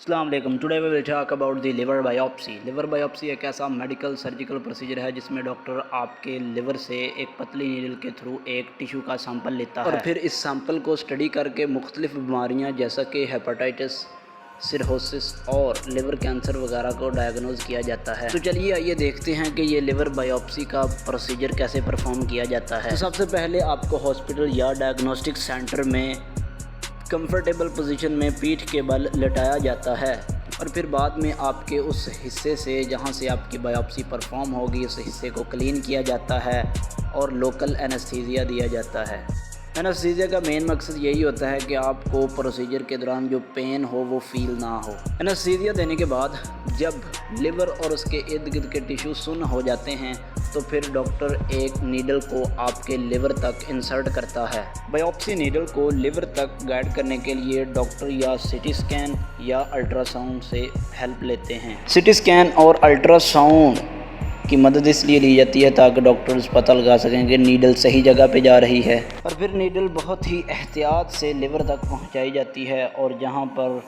अस्सलाम वालेकुम। Today we will talk about the liver biopsy. Liver biopsy एक ऐसा मेडिकल सर्जिकल प्रोसीजर है जिसमें डॉक्टर आपके लिवर से एक पतली नीडल के थ्रू एक टिश्यू का सैंपल लेता है और फिर इस सैंपल को स्टडी करके मुख्तलिफ बीमारियाँ जैसा कि हेपेटाइटिस, सिरहोसिस और लिवर कैंसर वगैरह को डायग्नोज किया जाता है। तो चलिए आइए देखते हैं कि ये लिवर बायोप्सी का प्रोसीजर कैसे परफॉर्म किया जाता है। तो सबसे पहले आपको हॉस्पिटल या डायग्नोस्टिक सेंटर में कंफर्टेबल पोजीशन में पीठ के बल लेटाया जाता है और फिर बाद में आपके उस हिस्से से जहां से आपकी बायोप्सी परफॉर्म होगी उस हिस्से को क्लीन किया जाता है और लोकल एनेस्थीसिया दिया जाता है। एनेस्थीसिया का मेन मकसद यही होता है कि आपको प्रोसीजर के दौरान जो पेन हो वो फील ना हो। एनेस्थीसिया देने के बाद जब लिवर और उसके इर्द गिर्द के टिश्यू सुन्न हो जाते हैं तो फिर डॉक्टर एक नीडल को आपके लिवर तक इंसर्ट करता है। बायोप्सी नीडल को लिवर तक गाइड करने के लिए डॉक्टर या सीटी स्कैन या अल्ट्रासाउंड से हेल्प लेते हैं। सीटी स्कैन और अल्ट्रासाउंड की मदद इसलिए ली जाती है ताकि डॉक्टर्स पता लगा सकें कि नीडल सही जगह पे जा रही है और फिर नीडल बहुत ही एहतियात से लिवर तक पहुंचाई जाती है और जहां पर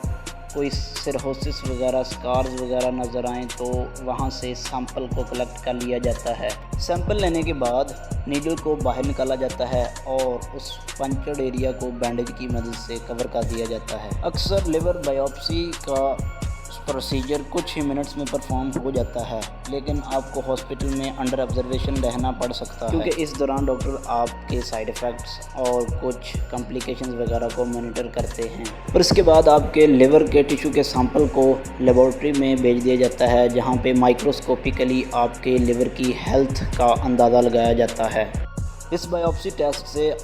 कोई सिरहोसिस वगैरह स्कार्स वगैरह नज़र आएँ तो वहाँ से सैंपल को कलेक्ट कर लिया जाता है। सैंपल लेने के बाद नीडल को बाहर निकाला जाता है और उस पंचर्ड एरिया को बैंडेज की मदद से कवर कर दिया जाता है। अक्सर लिवर बायोप्सी का प्रोसीजर कुछ ही मिनट्स में परफॉर्म हो जाता है, लेकिन आपको हॉस्पिटल में अंडर ऑब्जर्वेशन रहना पड़ सकता है क्योंकि इस दौरान डॉक्टर आपके साइड इफ़ेक्ट्स और कुछ कॉम्प्लिकेशंस वगैरह को मॉनिटर करते हैं। और इसके बाद आपके लिवर के टिश्यू के सैंपल को लेबॉर्ट्री में भेज दिया जाता है जहां पे माइक्रोस्कोपिकली आपके लिवर की हेल्थ का अंदाज़ा लगाया जाता है। इस बायोप्सी टेस्ट से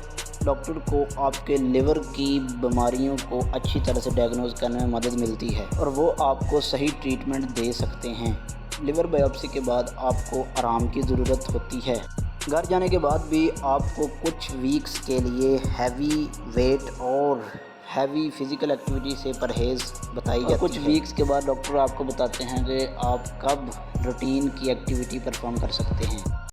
डॉक्टर को आपके लिवर की बीमारियों को अच्छी तरह से डायग्नोज करने में मदद मिलती है और वो आपको सही ट्रीटमेंट दे सकते हैं। लिवर बायोप्सी के बाद आपको आराम की ज़रूरत होती है। घर जाने के बाद भी आपको कुछ वीक्स के लिए हैवी वेट और हैवी फिज़िकल एक्टिविटी से परहेज़ बताई जाती है। कुछ वीक्स के बाद डॉक्टर आपको बताते हैं कि आप कब रूटीन की एक्टिविटी परफॉर्म कर सकते हैं।